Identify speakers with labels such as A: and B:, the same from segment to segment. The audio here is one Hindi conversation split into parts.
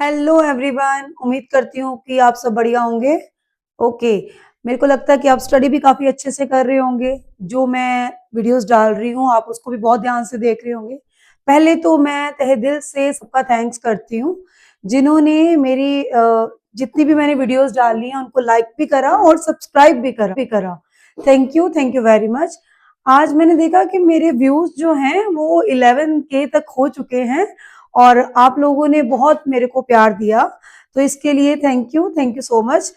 A: हेलो एवरीवन, उम्मीद करती हूँ कि आप सब बढ़िया होंगे। ओके, मेरे को लगता है कि आप स्टडी भी काफ़ी अच्छे से कर रहे होंगे। जो मैं वीडियोस डाल रही हूँ आप उसको भी बहुत ध्यान से देख रहे होंगे। पहले तो मैं तहे दिल से सबका थैंक्स करती हूँ जिन्होंने मेरी जितनी भी मैंने वीडियोस डाली हैं उनको लाइक भी करा और सब्सक्राइब भी करा। Thank you very much. आज मैंने देखा कि मेरे व्यूज जो हैं वो 11K तक हो चुके हैं और आप लोगों ने बहुत मेरे को प्यार दिया, तो इसके लिए थैंक यू सो मच।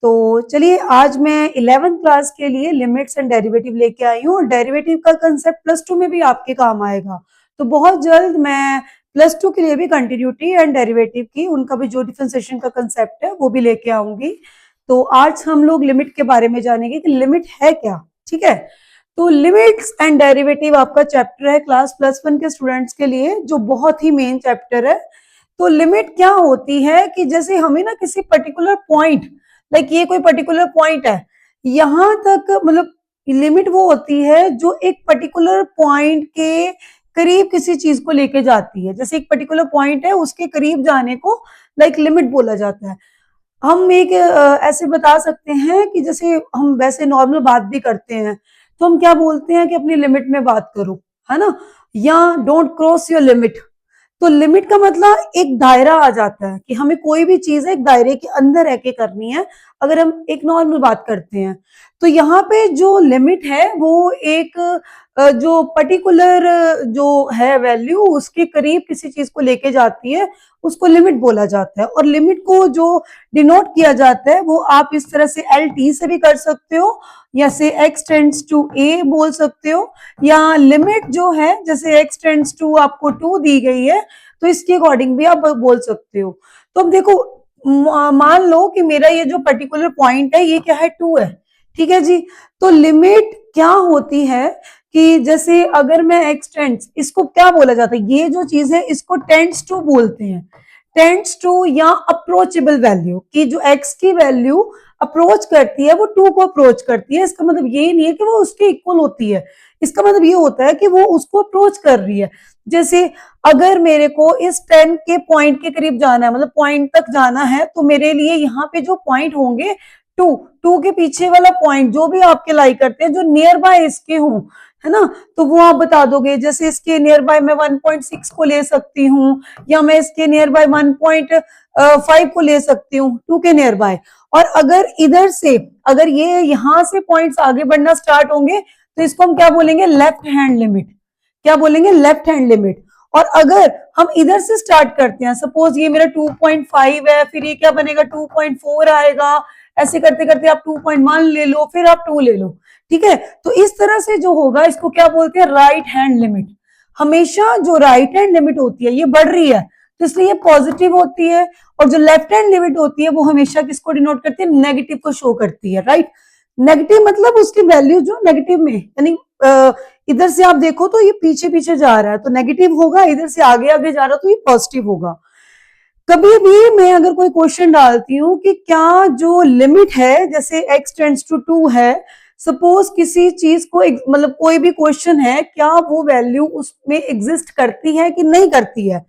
A: तो चलिए, आज मैं 11th क्लास के लिए लिमिट्स एंड डेरिवेटिव लेके आई हूँ और डेरिवेटिव का कंसेप्ट +2 में भी आपके काम आएगा। तो बहुत जल्द मैं +2 के लिए भी कंटिन्यूटी एंड डेरिवेटिव की उनका भी जो डिफरेंशिएशन का कंसेप्ट है वो भी लेके आऊंगी। तो आज हम लोग लिमिट के बारे में जानेंगे कि लिमिट है क्या। ठीक है, तो लिमिट्स एंड डेरिवेटिव आपका चैप्टर है क्लास +1 के स्टूडेंट्स के लिए, जो बहुत ही मेन चैप्टर है। तो लिमिट क्या होती है कि जैसे हमें ना किसी पर्टिकुलर पॉइंट, लाइक ये कोई पर्टिकुलर पॉइंट है, यहां तक मतलब लिमिट वो होती है जो एक पर्टिकुलर पॉइंट के करीब किसी चीज को लेके जाती है। जैसे एक पर्टिकुलर पॉइंट है उसके करीब जाने को लाइक लिमिट बोला जाता है। हम एक ऐसे बता सकते हैं कि जैसे हम वैसे नॉर्मल बात भी करते हैं तो हम क्या बोलते हैं कि अपनी लिमिट में बात करो, है ना, या डोंट क्रॉस योर लिमिट। तो लिमिट का मतलब एक दायरा आ जाता है कि हमें कोई भी चीज एक दायरे के अंदर रह के करनी है। अगर हम एक नॉर्मल बात करते हैं तो यहाँ पे जो लिमिट है वो एक जो पर्टिकुलर जो है वैल्यू उसके करीब किसी चीज को लेके जाती है, उसको लिमिट बोला जाता है। और लिमिट को जो डिनोट किया जाता है वो आप इस तरह से LT से भी कर सकते हो, या से x टेंड्स टू a बोल सकते हो, या लिमिट जो है जैसे x टेंड्स टू आपको 2 दी गई है तो इसके अकॉर्डिंग भी आप बोल सकते हो। तो अब देखो, मान लो कि मेरा ये जो पर्टिकुलर पॉइंट है ये क्या है, 2 है। ठीक है जी, तो लिमिट क्या होती है कि जैसे अगर मैं x टेंड्स, इसको क्या बोला जाता है, ये जो चीज है इसको टेंड्स टू बोलते हैं। टेंड्स टू या अप्रोचेबल वैल्यू, की जो x की वैल्यू अप्रोच करती है वो 2 को अप्रोच करती है। इसका मतलब ये नहीं है कि वो उसके इक्वल होती है, इसका मतलब ये होता है कि वो उसको अप्रोच कर रही है। जैसे अगर मेरे को इस 10 के पॉइंट के करीब जाना है, मतलब पॉइंट तक जाना है, तो मेरे लिए यहाँ पे जो पॉइंट होंगे 2 के पीछे वाला पॉइंट जो भी आपके लाइक करते हैं जो नियर बाय इसके हों, है ना, तो वो आप बता दोगे। जैसे इसके नियर बाय मैं 1.6 को ले सकती हूँ, या मैं इसके नियर बाय 1.5 को ले सकती हूँ 2 के नियर बाय। और अगर इधर से, अगर ये यहां से पॉइंट्स आगे बढ़ना स्टार्ट होंगे तो इसको हम क्या बोलेंगे, लेफ्ट हैंड लिमिट। क्या बोलेंगे, लेफ्ट हैंड लिमिट। और अगर हम इधर से स्टार्ट करते हैं, सपोज ये मेरा 2.5 है, फिर ये क्या बनेगा 2.4 आएगा, ऐसे करते करते आप 2.1 ले लो, फिर आप 2 ले लो। ठीक है, तो इस तरह से जो होगा इसको क्या बोलते हैं, राइट हैंड लिमिट। हमेशा जो राइट हैंड लिमिट होती है ये बढ़ रही है तो इसलिए ये पॉजिटिव होती है, और जो लेफ्ट हैंड लिमिट होती है वो हमेशा किसको डिनोट करती है, नेगेटिव को शो करती है। राइट, नेगेटिव मतलब उसकी वैल्यू जो नेगेटिव में, यानी इधर से आप देखो तो ये पीछे पीछे जा रहा है तो नेगेटिव होगा, इधर से आगे आगे जा रहा है तो ये पॉजिटिव होगा। कभी भी मैं अगर कोई क्वेश्चन डालती हूँ कि क्या जो लिमिट है जैसे x टेंड्स टू 2 है, सपोज किसी चीज को मतलब कोई भी क्वेश्चन है, क्या वो वैल्यू उसमें एग्जिस्ट करती है कि नहीं करती है,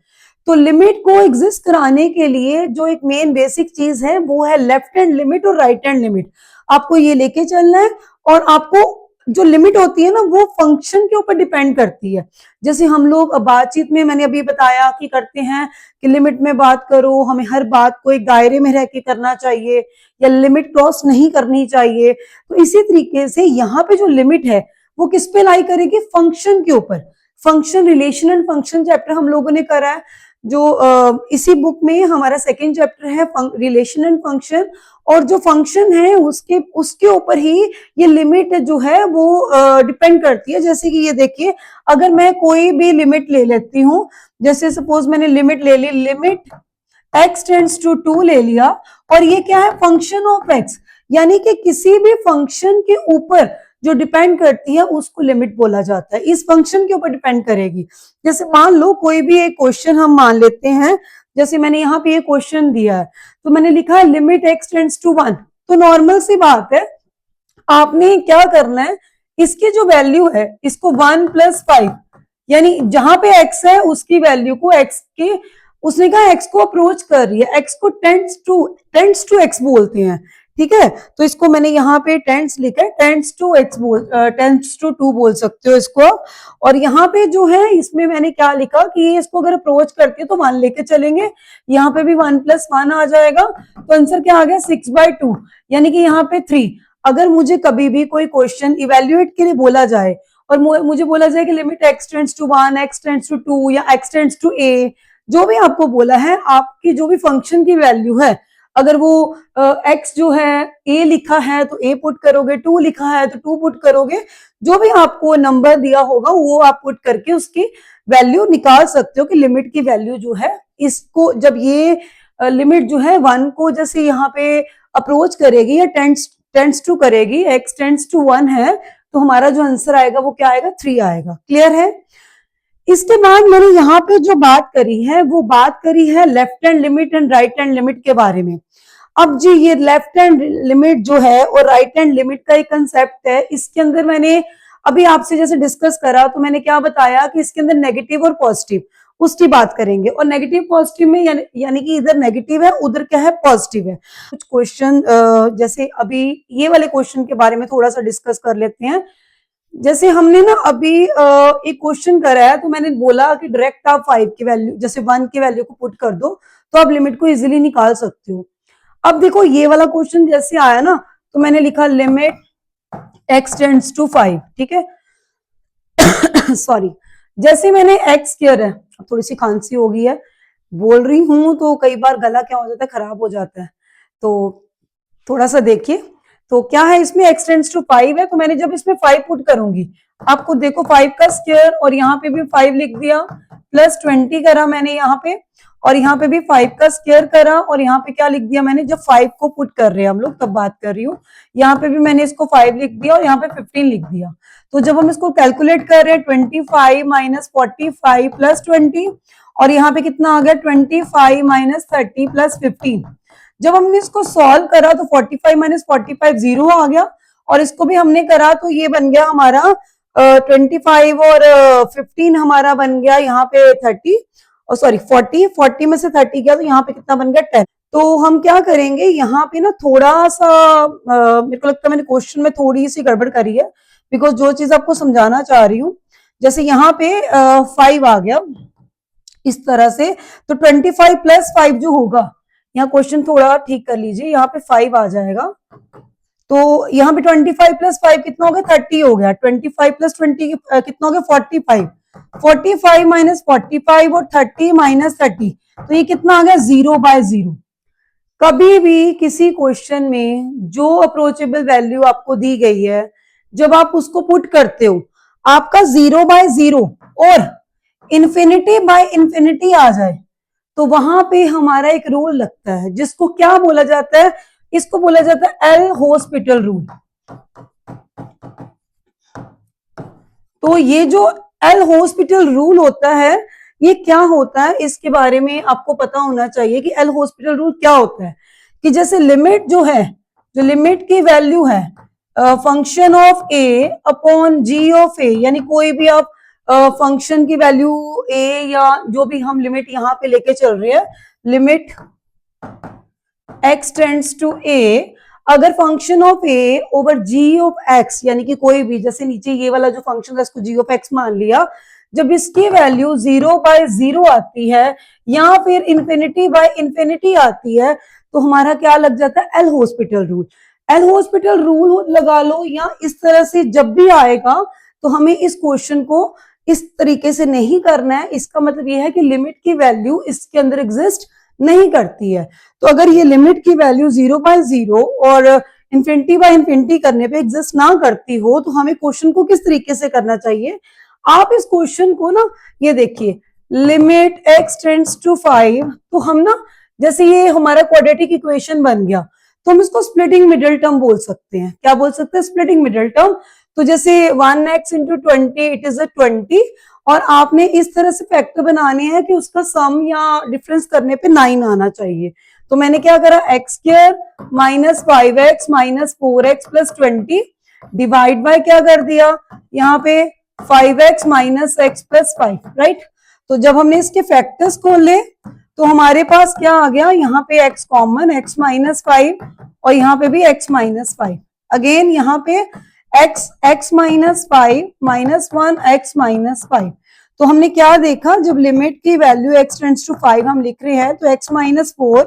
A: तो लिमिट को एग्जिस्ट कराने के लिए जो एक मेन बेसिक चीज है वो है लेफ्ट हैंड लिमिट और राइट हैंड लिमिट। आपको ये लेके चलना है। और आपको जो लिमिट होती है ना वो फंक्शन के ऊपर डिपेंड करती है। जैसे हम लोग बातचीत में, मैंने अभी बताया कि करते हैं कि लिमिट में बात करो, हमें हर बात को एक दायरे में रह के करना चाहिए, या लिमिट क्रॉस नहीं करनी चाहिए। तो इसी तरीके से यहाँ पे जो लिमिट है वो किस पे लाई करेगी, फंक्शन के ऊपर। Function, relation and function chapter हम लोगों ने करा है, जो इसी बुक में हमारा सेकेंड चैप्टर है रिलेशन एंड फंक्शन। और जो फंक्शन है उसके उसके ऊपर ही ये लिमिट जो है वो डिपेंड करती है। जैसे कि ये देखिए, अगर मैं कोई भी लिमिट ले लेती हूँ, जैसे सपोज मैंने लिमिट ले ली, लिमिट x टेंड्स टू 2 ले लिया, और ये क्या है, फंक्शन ऑफ x, यानी कि किसी भी फंक्शन के ऊपर जो डिपेंड करती है उसको लिमिट बोला जाता है। इस फंक्शन के ऊपर डिपेंड करेगी। जैसे मान लो कोई भी एक क्वेश्चन हम मान लेते हैं, जैसे मैंने यहाँ पे ये क्वेश्चन दिया है तो मैंने लिखा है लिमिट x टेंड्स टू 1, तो नॉर्मल सी बात है, आपने क्या करना है, इसकी जो वैल्यू है इसको 1 + 5, यानी जहां पे x है उसकी वैल्यू को x के उसने कहा x को अप्रोच कर रही है, x को टेंड्स टू x बोलते हैं, ठीक है। तो इसको मैंने यहाँ पे टेंड्स लिखा है, टेंड्स टू 2 बोल सकते हो इसको। और यहाँ पे जो है इसमें मैंने क्या लिखा कि इसको अगर अप्रोच करती है तो 1 लेके चलेंगे, यहाँ पे भी 1 + 1 आ जाएगा, तो आंसर क्या आ गया 6/2, यानी कि यहाँ पे 3। अगर मुझे कभी भी कोई क्वेश्चन इवेल्युएट के लिए बोला जाए और मुझे बोला जाए कि limit x tends to 1, x tends to 2 या x टेंड्स टू a, जो भी आपको बोला है, आपकी जो भी फंक्शन की वैल्यू है, अगर वो x जो है a लिखा है तो a पुट करोगे, 2 लिखा है तो 2 पुट करोगे, जो भी आपको नंबर दिया होगा वो आप पुट करके उसकी वैल्यू निकाल सकते हो कि लिमिट की वैल्यू जो है, इसको जब ये लिमिट जो है 1 को जैसे यहाँ पे अप्रोच करेगी या टेंड्स टू करेगी, x टेंड्स टू 1 है, तो हमारा जो आंसर आएगा वो क्या आएगा 3 आएगा। क्लियर है। इसके बाद मैंने यहाँ पे जो बात करी है वो बात करी है left hand limit and right hand limit के बारे में। अब जी ये लेफ्ट हैंड लिमिट जो है और राइट हैंड लिमिट का एक कंसेप्ट है, इसके अंदर मैंने अभी आपसे जैसे डिस्कस करा तो मैंने क्या बताया कि इसके अंदर नेगेटिव और पॉजिटिव, उसकी बात करेंगे। और नेगेटिव पॉजिटिव में यानी कि इधर नेगेटिव है उधर क्या है पॉजिटिव है। कुछ क्वेश्चन जैसे अभी ये वाले क्वेश्चन के बारे में थोड़ा सा डिस्कस कर लेते हैं। जैसे हमने ना अभी एक क्वेश्चन करा है, तो मैंने बोला कि डायरेक्ट आप 5 की वैल्यू जैसे 1 की वैल्यू को पुट कर दो तो आप लिमिट को इजीली निकाल सकते हो। अब देखो ये वाला क्वेश्चन जैसे आया ना, तो मैंने लिखा लिमिट x टेंड्स टू 5, ठीक है। सॉरी, जैसे मैंने x स्क्वायर है, थोड़ी सी खांसी हो गई है, बोल रही हूं तो कई बार गला क्या हो जाता है, खराब हो जाता है, तो थोड़ा सा देखिए। तो क्या है इसमें x टेंड्स टू 5 है, तो मैंने जब इसमें 5 पुट करूंगी, आपको देखो 5 का स्क्वायर और यहाँ पे भी 5 लिख दिया, प्लस 20 करा मैंने यहाँ पे, और यहाँ पे भी 5 का स्क्वायर करा, और यहाँ पे क्या लिख दिया मैंने, जब 5 को पुट कर रहे हैं हम लोग तब बात कर रही हूँ, यहाँ पे भी मैंने इसको 5 लिख दिया और यहाँ पे 15 लिख दिया। तो जब हम इसको कैलकुलेट कर रहे हैं 25 माइनस 45 प्लस 20, और यहाँ पे कितना आ गया 25 माइनस 30 प्लस 15। जब हमने इसको सॉल्व करा तो 45 माइनस 45 0 आ गया, और इसको भी हमने करा तो ये बन गया हमारा 25 और 15 हमारा बन गया यहाँ पे 30, और सॉरी 40 में से 30 गया तो यहाँ पे कितना बन गया 10। तो हम क्या करेंगे यहाँ पे ना थोड़ा सा मेरे को लगता है मैंने क्वेश्चन में थोड़ी सी गड़बड़ करी है, बिकॉज जो चीज आपको समझाना चाह रही हूँ, जैसे यहाँ पे 5 आ गया इस तरह से, तो 25 प्लस 5 जो होगा, यहाँ क्वेश्चन थोड़ा ठीक कर लीजिए, यहाँ पे 5 आ जाएगा, तो यहाँ पे 25 प्लस 5 कितना हो गया 30 हो गया, 25 प्लस 20 कितना हो गया 45, 45 माइनस 45 और 30 माइनस 30, तो ये कितना आ गया 0/0। कभी भी किसी क्वेश्चन में जो अप्रोचेबल वैल्यू आपको दी गई है, जब आप उसको पुट करते हो, आपका 0/0 और इन्फिनिटी आ जाए, तो वहां पे हमारा एक रूल लगता है जिसको क्या बोला जाता है, इसको बोला जाता है एल हॉस्पिटल रूल। तो ये जो एल हॉस्पिटल रूल होता है, ये क्या होता है इसके बारे में आपको पता होना चाहिए कि एल हॉस्पिटल रूल क्या होता है। कि जैसे लिमिट जो है, जो लिमिट की वैल्यू है function of A upon G of A, यानी कोई भी आप फंक्शन की वैल्यू ए या जो भी हम लिमिट यहाँ पे लेके चल रहे हैं, limit x tends to a, अगर function of a over g of x, यानी कि कोई भी, जैसे नीचे ये वाला जो फंक्शन है इसको g ऑफ x मान लिया, जब इसकी वैल्यू 0/0 आती है या फिर इन्फिनिटी आती है, तो हमारा क्या लग जाता है L hospital rule. L hospital rule लगा लो, या इस तरह से जब भी आएगा तो हमें इस क्वेश्चन को इस तरीके से नहीं करना है। इसका मतलब यह है कि लिमिट की वैल्यू इसके अंदर एग्जिस्ट नहीं करती है। तो अगर ये लिमिट की वैल्यू 0/0 और इन्फिनिटी करने पे एग्जिस्ट ना करती हो, तो हमें क्वेश्चन को किस तरीके से करना चाहिए, आप इस क्वेश्चन को ना ये देखिए, लिमिट x टेंड्स टू 5, तो हम ना जैसे ये हमारा क्वाड्रेटिक इक्वेशन बन गया, तो हम इसको स्प्लिटिंग मिडिल टर्म बोल सकते हैं। क्या बोल सकते हैं, स्प्लिटिंग मिडिल टर्म। तो जैसे 1x इंटू 20 इट इज 20, और आपने इस तरह से फैक्टर बनाने हैं कि उसका सम या डिफरेंस करने पे 9 आना चाहिए। तो मैंने क्या करा, x square minus 5x minus 4x plus 20 divide by क्या कर दिया, यहाँ पे 5x minus x plus 5, right. तो जब हमने इसके फैक्टर्स खोले तो हमारे पास क्या आ गया, यहाँ पे x कॉमन, x -5 और यहाँ पे भी x -5, अगेन यहाँ पे x -5 -1 x -5। तो हमने क्या देखा, जब लिमिट की वैल्यू x टेंड्स टू 5 हम लिख रहे हैं तो x -4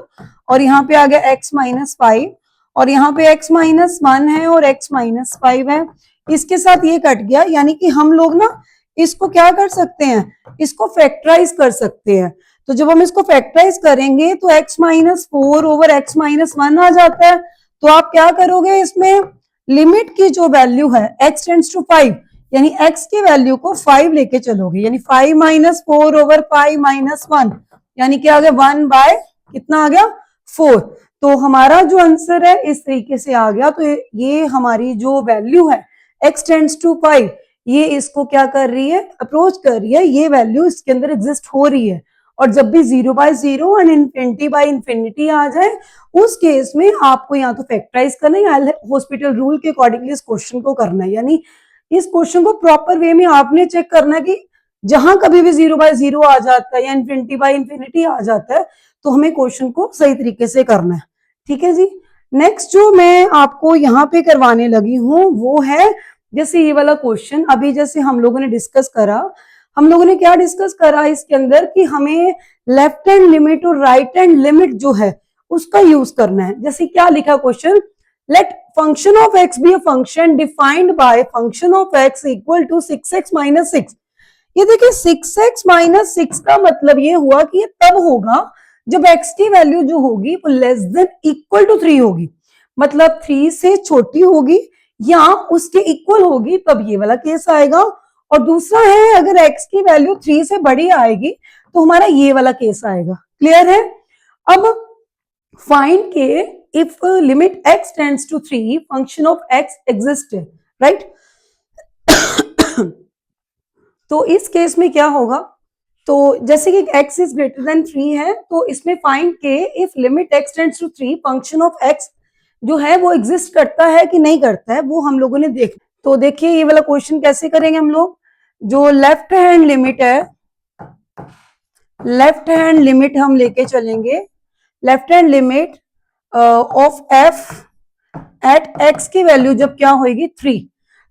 A: और यहाँ पे आ गया x -5 और यहाँ पे x -1 है और x -5 है, इसके साथ ये कट गया। यानी कि हम लोग ना इसको क्या कर सकते हैं, इसको फैक्टराइज कर सकते हैं। तो जब हम इसको फैक्टराइज करेंगे तो x -4 ओवर x -1 आ जाता है। तो आप क्या करोगे, इसमें लिमिट की जो वैल्यू है x टेंड्स टू 5 यानी x की वैल्यू को 5 लेके चलोगे, यानी 5 -4 ओवर 5 -1 यानी क्या आ गया 1 बाय कितना आ गया 4। तो हमारा जो आंसर है इस तरीके से आ गया। तो ये हमारी जो वैल्यू है x टेंड्स टू 5 ये इसको क्या कर रही है, अप्रोच कर रही है, ये वैल्यू इसके अंदर एग्जिस्ट हो रही है। और जब भी 0/0 एंड इनफिनिटी आ जाए उस केस में आपको या तो फैक्टराइज करना है या हॉस्पिटल रूल के अकॉर्डिंगली इस क्वेश्चन को करना है। यानी इस क्वेश्चन को प्रॉपर वे में आपने चेक करना है कि जहां कभी भी 0/0 आ जाता है या इनफिनिटी आ जाता है तो हमें क्वेश्चन को सही तरीके से करना है। ठीक है जी। नेक्स्ट जो मैं आपको यहाँ पे करवाने लगी हूँ वो है जैसे ये वाला क्वेश्चन, अभी जैसे हम लोगों ने डिस्कस करा, हम लोगों ने क्या डिस्कस करा इसके अंदर कि हमें लेफ्ट हैंड लिमिट और राइट हैंड लिमिट जो है उसका यूज करना है। जैसे क्या लिखा question, let function of x be a function defined by function of x equal to 6x - 6। ये देखिए 6x - 6 का मतलब ये हुआ कि ये तब होगा जब x की वैल्यू जो होगी वो लेस देन इक्वल टू 3 होगी, मतलब 3 से छोटी होगी या उसके इक्वल होगी, तब ये वाला केस आएगा। और दूसरा है अगर x की वैल्यू 3 से बड़ी आएगी तो हमारा ये वाला केस आएगा। क्लियर है। अब find k if limit x tends to 3 function of x exist, right. तो इस केस में क्या होगा, तो जैसे कि x इज ग्रेटर देन 3 है तो इसमें find k if limit x tends to 3 function of x जो है वो एग्जिस्ट करता है कि नहीं करता है, वो हम लोगों ने देख। तो देखिए ये वाला क्वेश्चन कैसे करेंगे हम लोग, जो लेफ्ट हैंड लिमिट है, लेफ्ट हैंड लिमिट हम लेके चलेंगे, left hand limit of f at x की वैल्यू जब क्या होगी 3।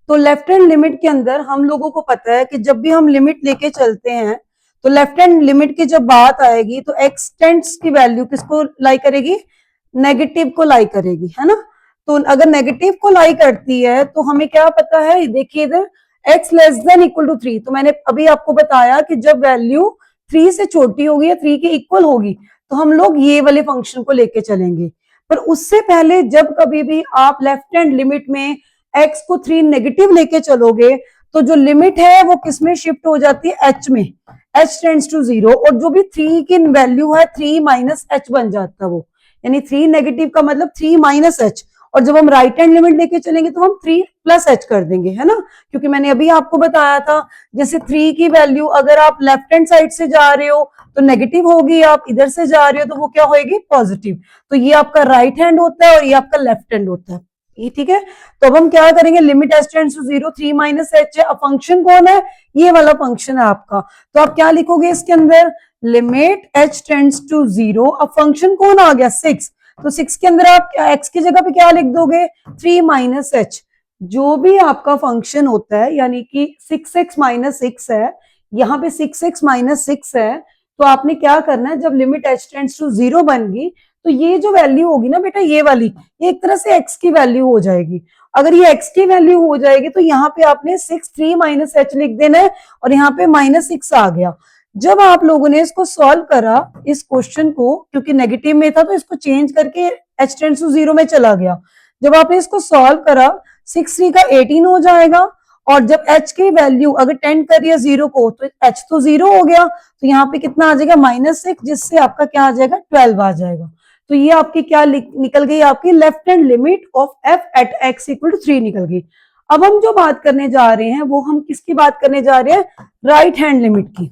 A: तो लेफ्ट हैंड लिमिट के अंदर हम लोगों को पता है कि जब भी हम लिमिट लेके चलते हैं तो लेफ्ट हैंड लिमिट की जब बात आएगी तो x टेंड्स की वैल्यू किसको लाई करेगी, नेगेटिव को लाई करेगी, है ना। तो अगर नेगेटिव को लाई करती है तो हमें क्या पता है, देखिए इधर x less than equal to 3। तो मैंने अभी आपको बताया कि जब वैल्यू 3 से छोटी होगी या 3 के इक्वल होगी तो हम लोग ये वाले फंक्शन को लेके चलेंगे। पर उससे पहले जब कभी भी आप लेफ्ट हैंड लिमिट में x को 3 नेगेटिव लेके चलोगे तो जो लिमिट है वो किसमें शिफ्ट हो जाती है, h में, h टेंड्स टू 0। और जो भी 3 की वैल्यू है 3 - h बन जाता है वो, यानी 3 नेगेटिव का मतलब 3 - h। और जब हम राइट हैंड लिमिट लेके चलेंगे तो हम 3 + h कर देंगे, है ना। क्योंकि मैंने अभी आपको बताया था जैसे 3 की वैल्यू अगर आप लेफ्ट हैंड साइड से जा रहे हो तो नेगेटिव होगी, आप इधर से जा रहे हो तो वो क्या होगी, पॉजिटिव। तो ये आपका राइट हैंड होता है और ये आपका लेफ्ट हैंड होता है, ये ठीक है। तो अब हम क्या करेंगे, limit h tends to 0 3 - h है। अब फंक्शन कौन है, ये वाला फंक्शन है आपका। तो आप क्या लिखोगे इसके अंदर, लिमिट h टेंड्स टू 0। अब फंक्शन कौन आ गया, 6। तो 6 के अंदर आप x की जगह पे क्या लिख दोगे, 3 - h। जो भी आपका फंक्शन होता है यानी कि 6x - 6 है, यहाँ पे 6x - 6 है, तो आपने क्या करना है, जब लिमिट h टेंड्स टू 0 बन गई तो ये जो वैल्यू होगी ना बेटा, ये वाली, ये एक तरह से x की वैल्यू हो जाएगी। अगर ये x की वैल्यू हो जाएगी तो यहाँ पे आपने 6 3 - h लिख देना है और यहाँ पे -6 आ गया। जब आप लोगों ने इसको सॉल्व करा इस क्वेश्चन को, क्योंकि नेगेटिव में था तो इसको चेंज करके h टेंड्स टू 0 में चला गया। जब आपने इसको सॉल्व करा 6 3 का 18 हो जाएगा और जब h की वैल्यू अगर 10 करिए 0 को तो h तो 0 हो गया, तो यहाँ पे कितना आ जाएगा, -6, जिससे आपका क्या आ जाएगा, 12 आ जाएगा। तो ये आपकी क्या निकल गई, आपकी left hand limit of f at x equal to 3 निकल गई। अब हम जो बात करने जा रहे हैं वो हम किसकी बात करने जा रहे हैं, राइट हैंड लिमिट की।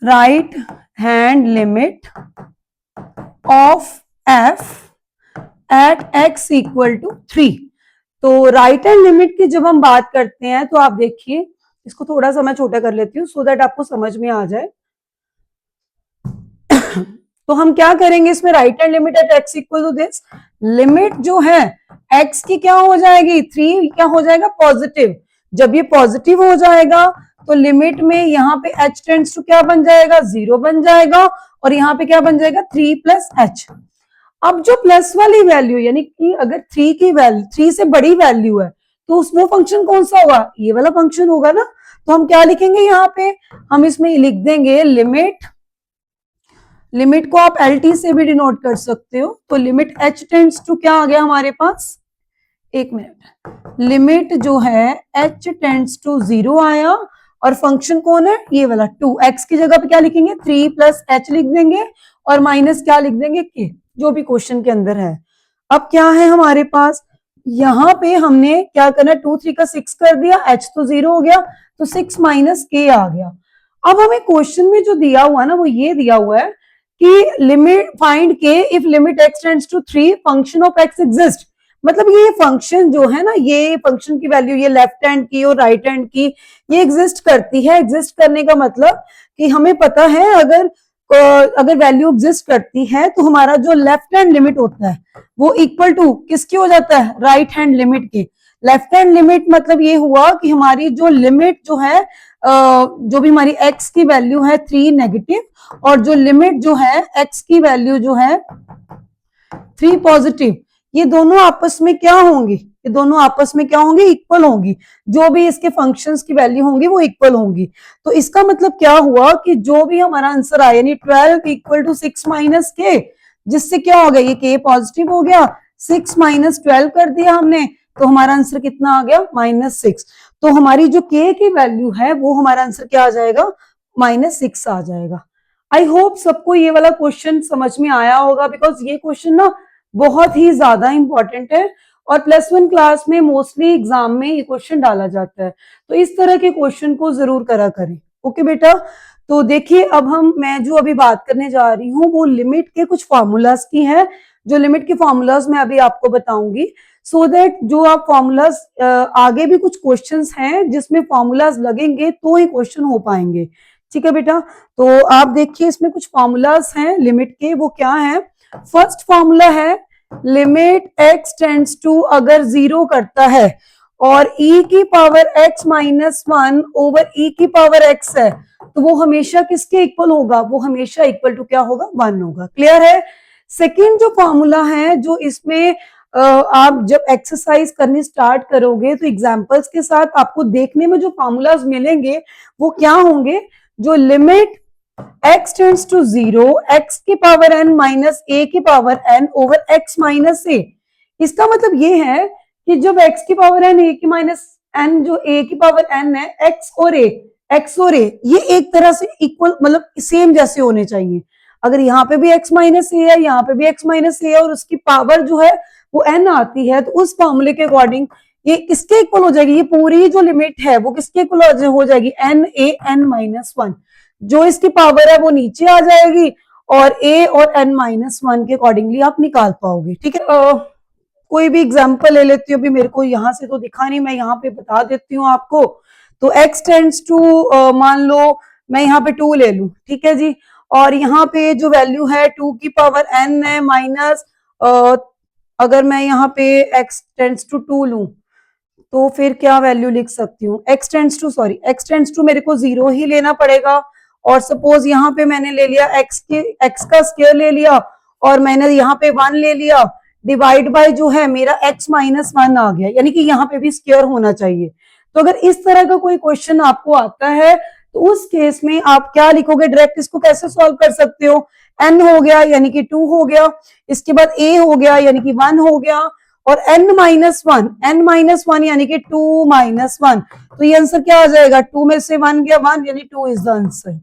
A: Right hand limit of f at x equal to 3। तो राइट हैंड लिमिट की जब हम बात करते हैं तो आप देखिए, इसको थोड़ा सा मैं छोटा कर लेती हूँ सो दैट आपको समझ में आ जाए। तो हम क्या करेंगे इसमें, right hand limit at x equal to this, limit जो है एक्स की क्या हो जाएगी, 3 क्या हो जाएगा, पॉजिटिव। जब ये पॉजिटिव हो जाएगा तो लिमिट में यहाँ पे h टेंड्स टू क्या बन जाएगा, 0 बन जाएगा, और यहाँ पे क्या बन जाएगा, 3 प्लस h। अब जो प्लस वाली वैल्यू, यानी कि अगर 3 की वैल्यू 3 से बड़ी वैल्यू है तो उस वो फंक्शन कौन सा होगा, ये वाला फंक्शन होगा ना। तो हम क्या लिखेंगे यहाँ पे, हम इसमें लिख देंगे लिमिट, लिमिट को आप एल टी से भी डिनोट कर सकते हो, तो लिमिट h टेंड्स टू क्या आ गया हमारे पास, एक मिनट, लिमिट जो है h टेंड्स टू 0 आया, और फंक्शन कौन है, ये वाला 2, x की जगह पे क्या लिखेंगे, 3 प्लस h लिख देंगे, और माइनस क्या लिख देंगे, k, जो भी क्वेश्चन के अंदर है। अब क्या है हमारे पास, यहाँ पे हमने क्या करना, 2 3 का 6 कर दिया, h तो 0 हो गया, तो 6 माइनस k आ गया। अब हमें क्वेश्चन में जो दिया हुआ ना, वो ये दिया हुआ है कि limit find k if limit x tends to 3 function of x exist. मतलब ये फंक्शन जो है ना, ये फंक्शन की वैल्यू, ये लेफ्ट हैंड की और राइट हैंड की, ये एग्जिस्ट करती है। एग्जिस्ट करने का मतलब कि हमें पता है अगर वैल्यू एग्जिस्ट करती है तो हमारा जो लेफ्ट हैंड लिमिट होता है वो इक्वल टू किसकी हो जाता है, राइट हैंड लिमिट के। लेफ्ट हैंड लिमिट मतलब ये हुआ कि हमारी जो लिमिट जो है, जो भी हमारी x की वैल्यू है 3 नेगेटिव, और जो लिमिट जो है x की वैल्यू जो है 3 पॉजिटिव, ये दोनों आपस में क्या होंगी, ये दोनों आपस में क्या होंगी, इक्वल होंगी। जो भी इसके फंक्शंस की वैल्यू होंगी वो इक्वल होंगी। तो इसका मतलब क्या हुआ कि जो भी हमारा आंसर आया, यानी 12 इक्वल टू 6 माइनस के, जिससे क्या हो गया, ये के पॉजिटिव हो गया, 6 माइनस 12 कर दिया हमने, तो हमारा आंसर कितना आ गया, -6। तो हमारी जो के की वैल्यू है वो हमारा आंसर क्या आ जाएगा, -6 आ जाएगा। आई होप सबको ये वाला क्वेश्चन समझ में आया होगा, बिकॉज ये क्वेश्चन ना बहुत ही ज्यादा इंपॉर्टेंट है, और +1 क्लास में मोस्टली एग्जाम में ये क्वेश्चन डाला जाता है। तो इस तरह के क्वेश्चन को जरूर करा करें। ओके बेटा, तो देखिए अब मैं जो अभी बात करने जा रही हूँ वो लिमिट के कुछ फॉर्मूलाज की है। जो लिमिट के फॉर्मूलाज मैं अभी आपको बताऊंगी, सो दैट जो आप फॉर्मूलाज, आगे भी कुछ क्वेश्चंस हैं जिसमें फॉर्मूलाज लगेंगे तो ही क्वेश्चन हो पाएंगे। ठीक है बेटा, तो आप देखिए इसमें कुछ फॉर्मूलाज हैं लिमिट के, वो क्या है। फर्स्ट फॉर्मूला है लिमिट x टेंड्स टू, अगर 0 करता है और e की पावर x -1 ओवर e की पावर x है, तो वो हमेशा किसके इक्वल होगा, वो हमेशा इक्वल टू क्या होगा, 1 होगा। क्लियर है। सेकंड जो फॉर्मूला है, जो इसमें आप जब एक्सरसाइज करनी स्टार्ट करोगे तो एग्जांपल्स के साथ आपको देखने में जो फॉर्मूलाज मिलेंगे वो क्या होंगे, जो limit x tends to 0 x की पावर n माइनस a की power n over x minus a। इसका मतलब ये है कि जब x की पावर n a की माइनस n, जो a की पावर n है, x और a ये एक तरह से इक्वल, मतलब सेम जैसे होने चाहिए। अगर यहाँ पे भी x माइनस ए है, यहाँ पे भी x माइनस ए है, और उसकी पावर जो है वो n आती है, तो उस फॉर्मूले के अकॉर्डिंग ये किसके इक्वल हो जाएगी, ये पूरी जो लिमिट है वो किसके इक्वल हो जाएगी, n a n -1। जो इसकी पावर है वो नीचे आ जाएगी, और a और n -1 के अकॉर्डिंगली आप निकाल पाओगे। ठीक है, कोई भी एग्जांपल ले लेती हूँ, अभी मेरे को यहाँ से तो दिखा नहीं, मैं यहाँ पे बता देती हूँ आपको। तो x टेंड्स टू, मान लो मैं यहाँ पे 2 ले लूं, ठीक है जी, और यहाँ पे जो वैल्यू है 2 की पावर n है माइनस, अगर मैं यहाँ पे x टेंड्स टू 2 लूं तो फिर क्या वैल्यू लिख सकती हूँ, x टेंड्स टू मेरे को 0 ही लेना पड़ेगा। और सपोज यहाँ पे मैंने ले लिया x का स्क्वायर ले लिया, और मैंने यहाँ पे 1 ले लिया, डिवाइड बाय जो है मेरा x -1 आ गया, यानी कि यहाँ पे भी स्क्वायर होना चाहिए। तो अगर इस तरह का कोई क्वेश्चन आपको आता है तो उस केस में आप क्या लिखोगे, डायरेक्ट इसको कैसे सॉल्व कर सकते हो, n हो गया यानी कि 2 हो गया, इसके बाद a हो गया यानी कि 1 हो गया, और n -1 यानी कि 2 -1, तो ये आंसर क्या आ जाएगा, 2 में से 1 गया 1, यानी 2 इज द आंसर।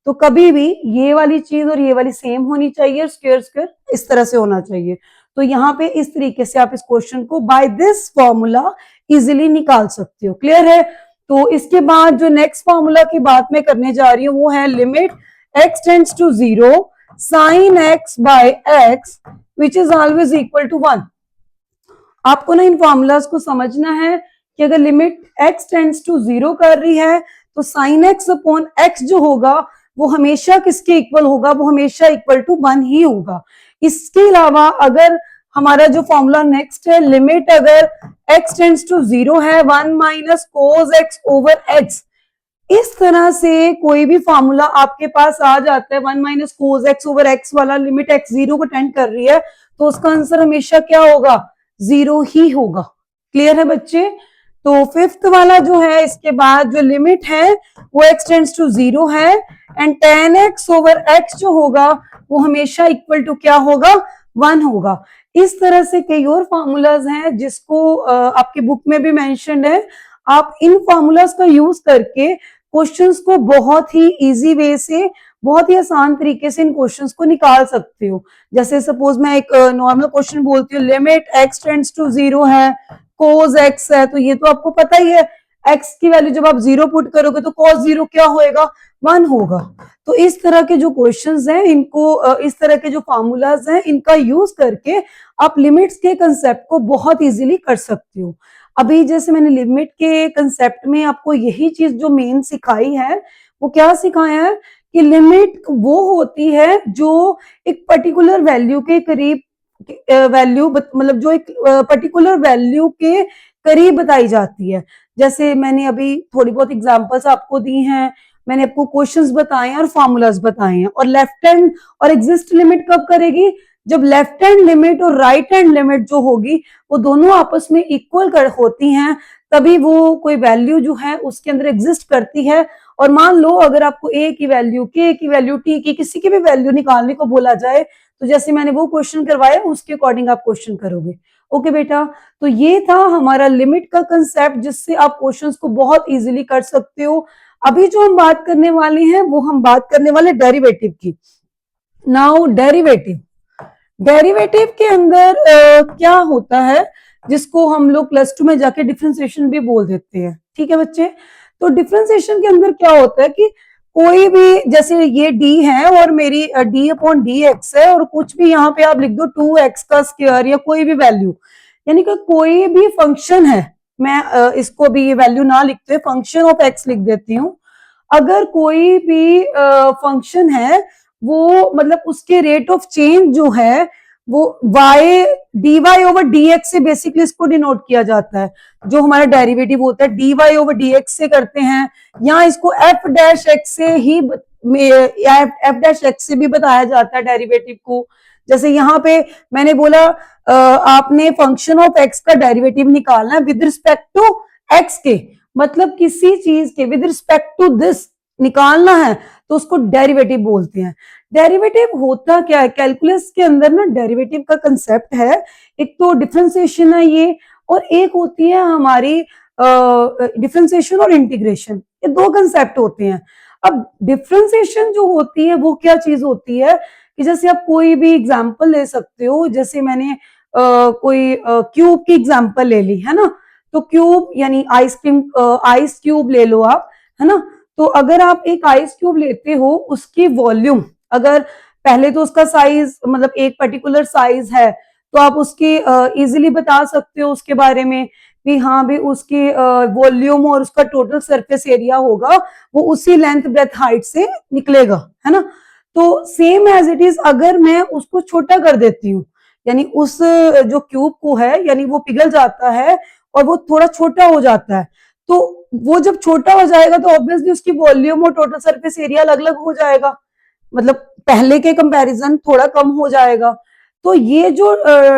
A: तो कभी भी ये वाली चीज और ये वाली सेम होनी चाहिए, स्क्वायर इस तरह से होना चाहिए। तो यहाँ पे इस तरीके से आप इस क्वेश्चन को बाय दिस फॉर्मूला इजिली निकाल सकते हो। क्लियर है। तो इसके बाद जो नेक्स्ट फॉर्मूला की बात मैं करने जा रही हूँ वो है limit x tends to 0 sin x by x which is always equal to 1। आपको ना इन फॉर्मूलाज को समझना है कि अगर लिमिट x टेंड्स टू 0 कर रही है तो sin x अपॉन x जो होगा वो हमेशा किसके इक्वल होगा, वो हमेशा इक्वल टू 1 ही होगा। इसके अलावा अगर हमारा जो फॉर्मूला नेक्स्ट है, लिमिट अगर x टेंड्स टू 0 है 1 minus cos x over x, इस तरह से कोई भी फॉर्मूला आपके पास आ जाता है 1 minus cos x over x वाला, लिमिट x 0 को टेंड कर रही है, तो उसका आंसर हमेशा क्या होगा, 0 ही होगा। क्लियर है बच्चे? तो फिफ्थ वाला जो है, इसके बाद जो लिमिट है वो x टेंड्स टू 0 है and tan x over x जो होगा वो हमेशा इक्वल टू क्या होगा, 1 होगा। इस तरह से कई और फॉर्मूलाज हैं जिसको आपकी बुक में भी मेंशन्ड है। आप इन फॉर्मूलाज का यूज करके क्वेश्चंस को बहुत ही इजी वे से, बहुत ही आसान तरीके से इन क्वेश्चंस को निकाल सकते हो। जैसे सपोज मैं एक नॉर्मल क्वेश्चन बोलती हूँ, लिमिट x टेंड्स टू 0 है, कोस x है, तो ये तो आपको पता ही है, x की वैल्यू जब आप 0 पुट करोगे तो cos 0 क्या होएगा, 1 होगा। तो इस तरह के जो क्वेश्चंस हैं, इनको इस तरह के जो फॉर्मूलाज हैं, इनका यूज करके आप लिमिट्स के कंसेप्ट को बहुत इजीली कर सकते हो। अभी जैसे मैंने लिमिट के कंसेप्ट में आपको यही चीज जो मेन सिखाई है, वो क्या सिखाया है कि लिमिट वो होती है जो एक पर्टिकुलर वैल्यू के करीब, वैल्यू मतलब जो एक पर्टिकुलर वैल्यू के करीब बताई जाती है। जैसे मैंने अभी थोड़ी बहुत एग्जांपल्स आपको दी हैं, मैंने आपको क्वेश्चंस बताए हैं और फॉर्मूलाज बताए हैं। और लेफ्ट हैंड और एग्जिस्ट लिमिट कब करेगी, जब लेफ्ट हैंड लिमिट और राइट हैंड लिमिट जो होगी वो दोनों आपस में इक्वल होती हैं, तभी वो कोई वैल्यू जो है उसके अंदर एग्जिस्ट करती है। और मान लो अगर आपको a की वैल्यू, k की वैल्यू, t की किसी की भी वैल्यू निकालने को बोला जाए, तो जैसे मैंने वो क्वेश्चन करवाया उसके अकॉर्डिंग आप क्वेश्चन करोगे। ओके बेटा, तो ये था हमारा लिमिट का कंसेप्ट, जिससे आप क्वेश्चंस को बहुत इजीली कर सकते हो। अभी जो हम बात करने वाले हैं वो हम बात करने वाले डेरिवेटिव की। नाउ डेरिवेटिव के अंदर क्या होता है, जिसको हम लोग प्लस 2 में जाके डिफरेंशिएशन भी बोल देते हैं। ठीक है बच्चे? तो डिफरेंशिएशन के अंदर क्या होता है कि कोई भी, जैसे ये d है और मेरी d अपॉन dx है, और कुछ भी यहाँ पे आप लिख दो 2x का स्क्वायर या कोई भी वैल्यू, यानी कि कोई भी फंक्शन है, मैं इसको भी ये वैल्यू ना लिखते फंक्शन ऑफ x लिख देती हूँ। अगर कोई भी फंक्शन है, वो मतलब उसके रेट ऑफ चेंज जो है वो y dy ओवर dx से बेसिकली इसको डिनोट किया जाता है। जो हमारा डेरिवेटिव होता है dy ओवर dx से करते हैं, या इसको f डैश x से ही f डैश x से भी बताया जाता है डेरिवेटिव को। जैसे यहाँ पे मैंने बोला आपने फंक्शन ऑफ x का डेरिवेटिव निकालना है विद रिस्पेक्ट टू x के, मतलब किसी चीज के विद रिस्पेक्ट टू दिस निकालना है, तो उसको डेरिवेटिव बोलते हैं। डेरिवेटिव होता क्या है, कैलकुलस के अंदर ना डेरिवेटिव का कंसेप्ट है, एक तो डिफरेंशिएशन है ये, और एक होती है हमारी डिफरेंशिएशन और इंटीग्रेशन, ये दो कंसेप्ट होते हैं। अब डिफरेंशिएशन जो होती है वो क्या चीज होती है कि जैसे आप कोई भी एग्जांपल ले सकते हो, जैसे मैंने कोई क्यूब की एग्जांपल ले ली है ना, तो क्यूब यानी आइसक्रीम, आइस क्यूब ले लो आप, है ना। तो अगर आप एक आइस क्यूब लेते हो, उसकी वॉल्यूम, अगर पहले तो उसका साइज मतलब एक पर्टिकुलर साइज है, तो आप उसकी इजीली बता सकते हो उसके बारे में भी, हाँ भी उसकी वॉल्यूम और उसका टोटल सरफेस एरिया होगा वो उसी लेंथ ब्रेथ हाइट से निकलेगा, है ना। तो सेम एज इट इज अगर मैं उसको छोटा कर देती हूँ, यानी उस जो क्यूब को है, यानी वो पिघल जाता है और वो थोड़ा छोटा हो जाता है, तो वो जब छोटा हो जाएगा तो ऑब्वियसली उसकी वॉल्यूम और टोटल सरफेस एरिया अलग अलग हो जाएगा, मतलब पहले के कंपैरिजन थोड़ा कम हो जाएगा। तो ये जो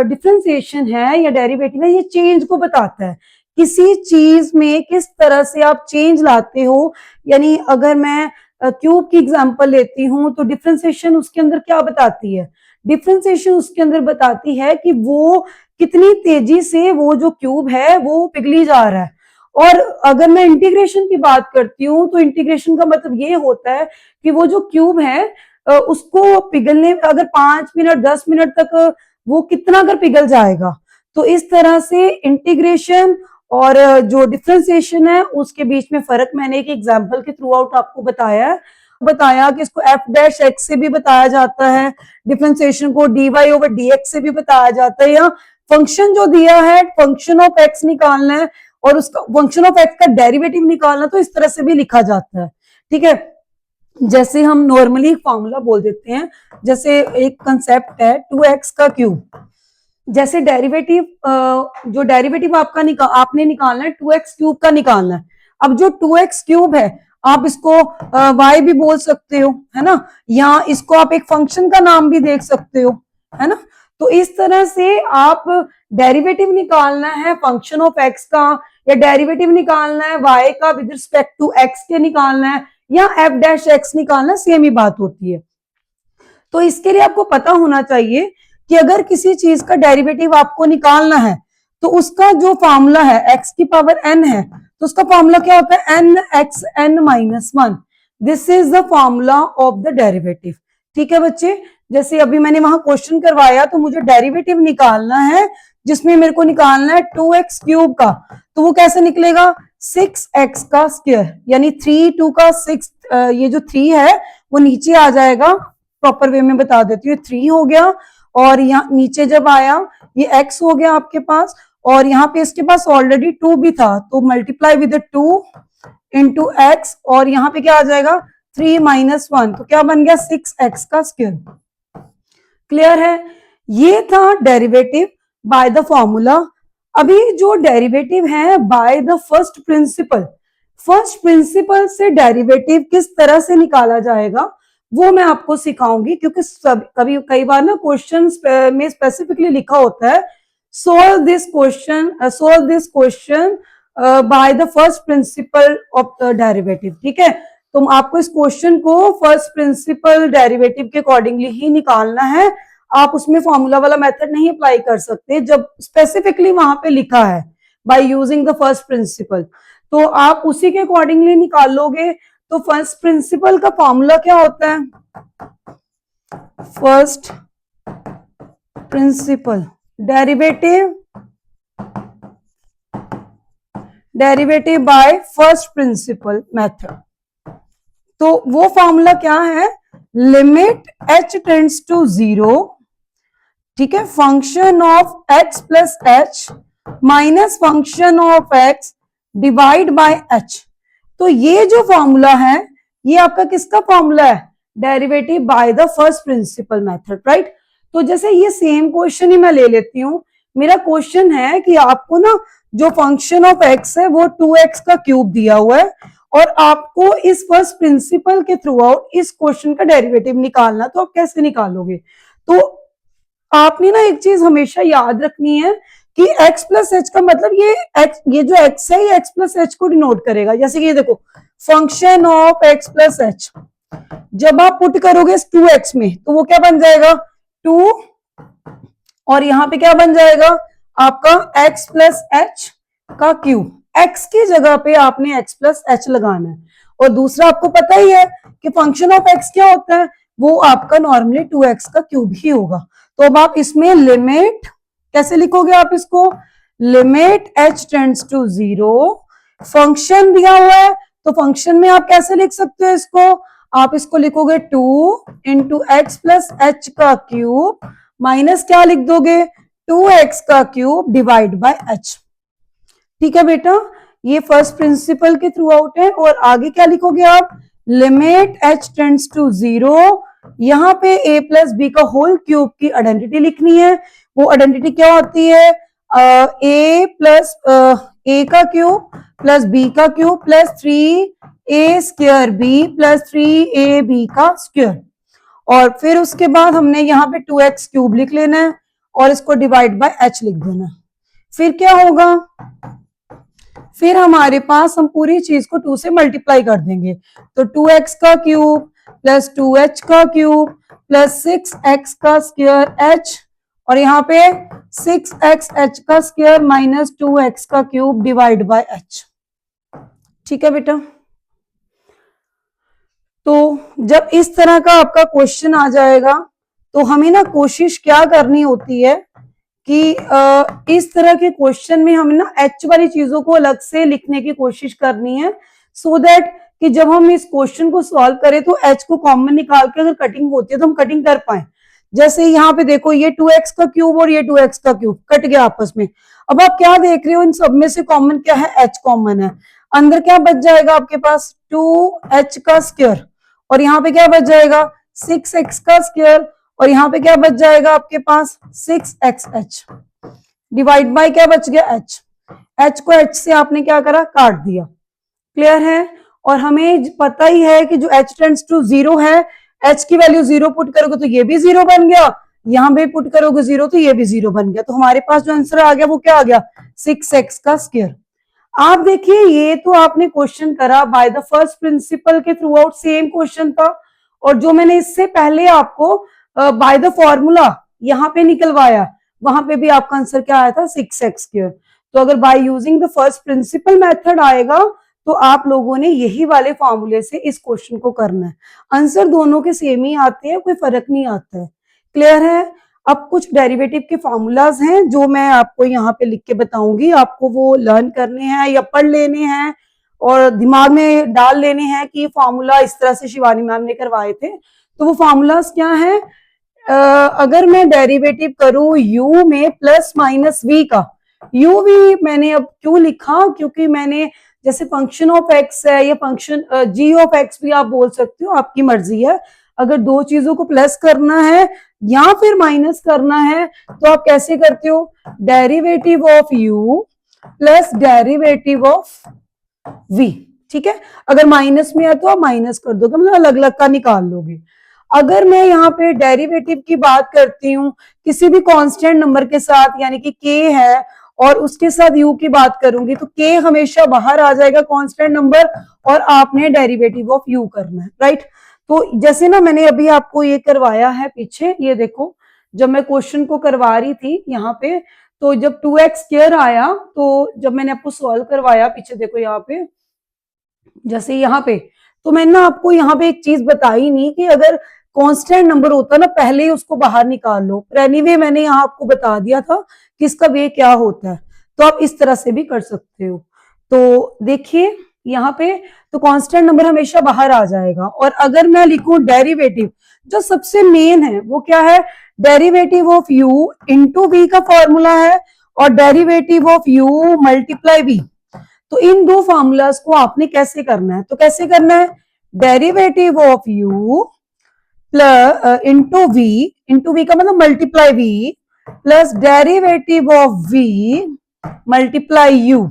A: डिफरेंशिएशन है या डेरिवेटिव है, ये चेंज को बताता है, किसी चीज में किस तरह से आप चेंज लाते हो। यानी अगर मैं क्यूब की एग्जांपल लेती हूँ, तो डिफरेंशिएशन उसके अंदर क्या बताती है, डिफरेंशिएशन उसके अंदर बताती है कि वो कितनी तेजी से वो जो क्यूब है वो पिघली जा रहा है। और अगर मैं इंटीग्रेशन की बात करती हूँ, तो इंटीग्रेशन का मतलब ये होता है कि वो जो क्यूब है उसको पिघलने अगर 5 मिनट 10 मिनट तक वो कितना अगर पिघल जाएगा। तो इस तरह से इंटीग्रेशन और जो डिफरेंशिएशन है उसके बीच में फर्क मैंने एक एग्जांपल के थ्रू आउट आपको बताया कि इसको f डैश x से भी बताया जाता है, डिफरेंशिएशन को dy ओवर dx से भी बताया जाता है, या फंक्शन जो दिया है फंक्शन ऑफ x निकालना है और उसका फंक्शन ऑफ x का डेरिवेटिव निकालना, तो इस तरह से भी लिखा जाता है। ठीक है, जैसे हम नॉर्मली एक फॉर्मूला बोल देते हैं, जैसे एक कंसेप्ट है 2x का क्यूब। जैसे डेरिवेटिव, जो डेरिवेटिव आपने निकालना है 2x क्यूब का निकालना है। अब जो 2x क्यूब है आप इसको y भी बोल सकते हो, है ना, या इसको आप एक फंक्शन का नाम भी देख सकते हो, है ना। तो इस तरह से आप डेरिवेटिव निकालना है फंक्शन ऑफ x का, या डेरिवेटिव निकालना है y का विद रिस्पेक्ट टू x के निकालना है, या f डैश x निकालना, सेम ही बात होती है। तो इसके लिए आपको पता होना चाहिए कि अगर किसी चीज का डेरिवेटिव आपको निकालना है तो उसका जो फॉर्मूला है x की पावर n है, तो उसका फॉर्मूला क्या होता है, n x n minus one. This is the formula of the derivative. ठीक है बच्चे, जैसे अभी मैंने वहां क्वेश्चन करवाया तो मुझे डेरिवेटिव निकालना है जिसमें मेरे को निकालना है 2x क्यूब का, तो वो कैसे निकलेगा, 6x का स्क्वायर, यानी 3 2 का 6, ये जो 3 है वो नीचे आ जाएगा। प्रॉपर वे में बता देती हूँ, 3 हो गया, और यहाँ नीचे जब आया ये x हो गया आपके पास, और यहाँ पे इसके पास ऑलरेडी 2 भी था, तो मल्टीप्लाई विद 2 इंटू एक्स, और यहाँ पे क्या आ जाएगा 3 माइनस 1, तो क्या बन गया 6x का स्क्वायर। क्लियर है, ये था डेरिवेटिव बाय द फॉर्मूला। अभी जो डेरिवेटिव है by the first principle, first principle से डेरिवेटिव किस तरह से निकाला जाएगा वो मैं आपको सिखाऊंगी, क्योंकि कभी कई बार ना क्वेश्चन में स्पेसिफिकली लिखा होता है solve this question by the first principle of the derivative. ठीक है, तो आपको इस क्वेश्चन को फर्स्ट प्रिंसिपल डेरिवेटिव के अकॉर्डिंगली ही निकालना है, आप उसमें फॉर्मूला वाला मेथड नहीं अप्लाई कर सकते जब स्पेसिफिकली वहां पे लिखा है by using the first principle, तो आप उसी के अकॉर्डिंगली निकालोगे। तो फर्स्ट प्रिंसिपल का फॉर्मूला क्या होता है, first principle derivative by first principle method. तो वो फॉर्मूला क्या है, लिमिट h टेंड्स टू 0, ठीक है, function of x plus H minus function of x divide by h। तो ये जो फॉर्मूला है ये आपका किसका फॉर्मूला है, derivative by the first principle method, right. तो जैसे ये सेम क्वेश्चन ही मैं ले लेती हूं, मेरा क्वेश्चन है कि आपको ना जो फंक्शन ऑफ x है वो 2x का क्यूब दिया हुआ है, और आपको इस फर्स्ट प्रिंसिपल के थ्रू आउट इस क्वेश्चन का डेरिवेटिव निकालना, तो आप कैसे निकालोगे। तो आपने ना एक चीज हमेशा याद रखनी है कि x प्लस एच का मतलब ये जो x है ये x प्लस एच को डिनोट करेगा। जैसे कि ये देखो function of x plus H, जब आप पुट करोगे 2x में तो वो क्या बन जाएगा 2, और यहां पे क्या बन जाएगा आपका x प्लस एच का क्यूब। x की जगह पे आपने x प्लस एच लगाना है, और दूसरा आपको पता ही है कि फंक्शन ऑफ x क्या होता है, वो आपका नॉर्मली 2x का क्यूब ही होगा। तो अब आप इसमें लिमिट कैसे लिखोगे, आप इसको limit h tends to 0, function दिया हुआ है तो फंक्शन में आप कैसे लिख सकते हो इसको, आप इसको लिखोगे 2 इंटू एक्स प्लस एच का क्यूब माइनस क्या लिख दोगे 2x का क्यूब डिवाइड बाय h। ठीक है बेटा, ये फर्स्ट प्रिंसिपल के थ्रू आउट है। और आगे क्या लिखोगे आप, लिमिट h टेंड्स टू 0, यहाँ पे a प्लस बी का होल क्यूब की आइडेंटिटी लिखनी है। वो आइडेंटिटी क्या होती है, a प्लस a का क्यूब प्लस b का cube plus 3a square b plus 3ab का स्क्वायर, और फिर उसके बाद हमने यहाँ पे 2x क्यूब लिख लेना है और इसको डिवाइड बाय h लिख देना है। फिर क्या होगा, फिर हमारे पास हम पूरी चीज को 2 से मल्टीप्लाई कर देंगे, तो 2x का क्यूब प्लस 2h का क्यूब प्लस 6x का स्क्वायर h, और यहाँ पे 6xh का स्क्वायर माइनस 2x का क्यूब डिवाइड बाय h। ठीक है बेटा, तो जब इस तरह का आपका क्वेश्चन आ जाएगा तो हमें ना कोशिश क्या करनी होती है कि इस तरह के क्वेश्चन में हमें ना एच वाली चीजों को अलग से लिखने की कोशिश करनी है, सो दैट कि जब हम इस क्वेश्चन को सॉल्व करें तो एच को कॉमन निकाल के अगर कटिंग होती है तो हम कटिंग कर पाए। जैसे यहाँ पे देखो ये 2x का क्यूब और ये 2x का क्यूब कट गया आपस में, अब आप क्या देख रहे हो, इन सब में से कॉमन क्या है, h कॉमन है, अंदर क्या बच जाएगा आपके पास 2h का स्क्वायर, और यहाँ पे क्या बच जाएगा 6x का स्क्वायर, और यहाँ पे क्या बच जाएगा आपके पास 6xh, डिवाइड बाय क्या बच गया h, h को h से आपने क्या करा काट दिया। क्लियर है? और हमें पता ही है कि जो h टेंड्स टू 0 है, h की वैल्यू 0 पुट करोगे तो ये भी 0 बन गया, यहां पे पुट करोगे 0 तो ये भी 0 बन गया। तो हमारे पास जो आंसर आ गया वो क्या आ गया 6x का स्क्वायर। आप देखिए ये तो आपने क्वेश्चन करा बाय द फर्स्ट प्रिंसिपल के थ्रू आउट, सेम क्वेश्चन था। और जो मैंने इससे पहले आपको बाय द फॉर्मूला यहाँ पे निकलवाया, वहां पे भी आपका आंसर क्या आया था 6x स्क्वायर। तो अगर by using the first principle method आएगा तो आप लोगों ने यही वाले फॉर्मूले से इस क्वेश्चन को करना है। आंसर दोनों के सेम ही आते हैं, कोई फर्क नहीं आता है। क्लियर है? अब कुछ डेरिवेटिव के फॉर्मूलाज हैं जो मैं आपको यहाँ पे लिख के बताऊंगी, आपको वो लर्न करने हैं या पढ़ लेने हैं और दिमाग में डाल लेने हैं कि फॉर्मूला इस तरह से शिवानी मैम ने करवाए थे। तो वो फॉर्मूलाज क्या है? अगर मैं डेरिवेटिव करूं u में प्लस माइनस v का, u भी मैंने अब क्यों लिखा, क्योंकि मैंने जैसे फंक्शन ऑफ x है या फंक्शन g ऑफ x भी आप बोल सकते हो, आपकी मर्जी है। अगर दो चीजों को प्लस करना है या फिर माइनस करना है तो आप कैसे करते हो, derivative of u plus derivative of v। ठीक है, अगर माइनस में है तो आप माइनस कर दोगे, मतलब अलग अलग का निकाल लोगे। अगर मैं यहाँ पे डेरिवेटिव की बात करती हूँ किसी भी कांस्टेंट नंबर के साथ, यानी कि k है और उसके साथ u की बात करूंगी तो k हमेशा बाहर आ जाएगा कांस्टेंट नंबर, और आपने डेरिवेटिव ऑफ u करना है। राइट? तो जैसे ना मैंने अभी आपको ये करवाया है पीछे, ये देखो जब मैं क्वेश्चन को करवा रही थी यहाँ पे, तो जब 2x स्क्वायर आया तो जब मैंने आपको सॉल्व करवाया पीछे देखो यहाँ पे, जैसे यहाँ पे, तो मैंने ना आपको यहाँ पे एक चीज बताई नहीं कि अगर कांस्टेंट नंबर होता ना पहले ही उसको बाहर निकाल लो। एनीवे मैंने यहाँ आपको बता दिया था कि इसका वे क्या होता है, तो आप इस तरह से भी कर सकते हो। तो देखिए यहाँ पे तो कांस्टेंट नंबर हमेशा बाहर आ जाएगा, और अगर मैं लिखूं डेरिवेटिव, जो सबसे मेन है वो क्या है, derivative of u into v का फॉर्मूला है, और derivative of u multiply v। तो इन दो फॉर्मूलाज को आपने कैसे करना है, तो कैसे करना है, derivative of u plus into v का मतलब multiply v, plus derivative of v multiply u।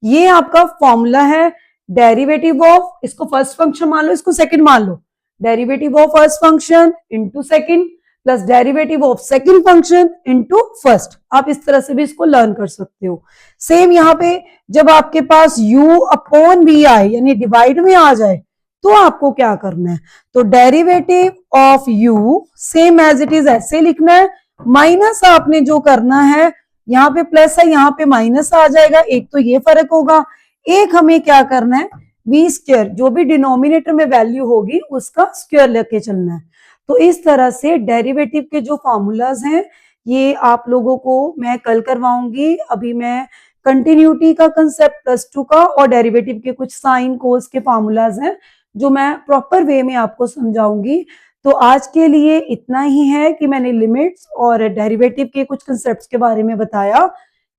A: ये आपका फॉर्मूला है डेरिवेटिव ऑफ, इसको फर्स्ट फंक्शन मान लो, इसको सेकंड मान लो, derivative of first function into second plus derivative of second function into first. आप इस तरह से भी इसको लर्न कर सकते हो। सेम यहाँ पे जब आपके पास u अपॉन v आए यानी डिवाइड में आ जाए तो आपको क्या करना है, तो derivative of u same as it is ऐसे लिखना है, माइनस आपने जो करना है, यहाँ पे प्लस है यहाँ पे माइनस आ जाएगा, एक तो ये फर्क होगा, एक हमें क्या करना है v स्क्वायर, जो भी डिनोमिनेटर में वैल्यू होगी उसका स्क्वायर लेके चलना है। तो इस तरह से डेरिवेटिव के जो फॉर्मूलाज हैं ये आप लोगों को मैं कल करवाऊंगी। अभी मैं कंटिन्यूटी का कंसेप्ट +2 का और डेरिवेटिव के कुछ साइन कोस के फॉर्मूलाज हैं जो मैं प्रॉपर वे में आपको समझाऊंगी। तो आज के लिए इतना ही है कि मैंने लिमिट्स और डेरिवेटिव के कुछ कंसेप्ट्स के बारे में बताया।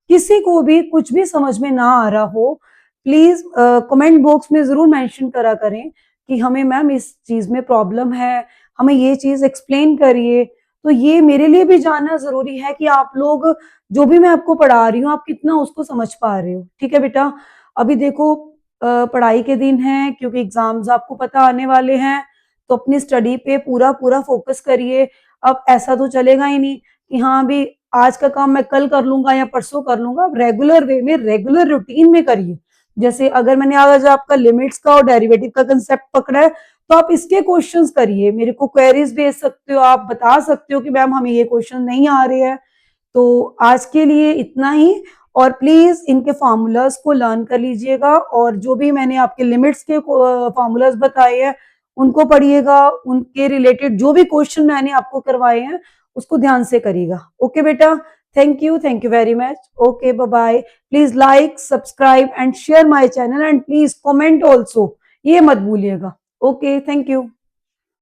A: किसी को भी कुछ भी समझ में ना आ रहा हो प्लीज कमेंट बॉक्स में जरूर मेंशन करा करें कि हमें मैम इस चीज में प्रॉब्लम है, हमें ये चीज एक्सप्लेन करिए। तो ये मेरे लिए भी जानना जरूरी है कि आप लोग जो भी मैं आपको पढ़ा रही हूँ आप कितना उसको समझ पा रहे हो। ठीक है बेटा, अभी देखो पढ़ाई के दिन है क्योंकि एग्जाम्स आपको पता आने वाले हैं, तो अपनी स्टडी पे पूरा पूरा फोकस करिए। अब ऐसा तो चलेगा ही नहीं कि हाँ अभी आज का काम मैं कल कर लूंगा या परसों कर लूंगा, रेगुलर वे में रेगुलर रूटीन में करिए। जैसे अगर मैंने आज आपका लिमिट्स का और डेरिवेटिव का कंसेप्ट पकड़ा है तो आप इसके क्वेश्चंस करिए, मेरे को क्वेरीज भेज सकते हो, आप बता सकते हो कि मैम हमें ये क्वेश्चन नहीं आ रहे हैं। तो आज के लिए इतना ही, और प्लीज इनके फॉर्मूलाज को लर्न कर लीजिएगा, और जो भी मैंने आपके लिमिट्स के फॉर्मूलाज बताए हैं उनको पढ़िएगा, उनके रिलेटेड जो भी क्वेश्चन मैंने आपको करवाए हैं उसको ध्यान से करिएगा। ओके बेटा, thank you very much. Okay, bye bye. Please like, subscribe and share my channel and please comment also, ये मत भूलिएगा। Okay, thank you.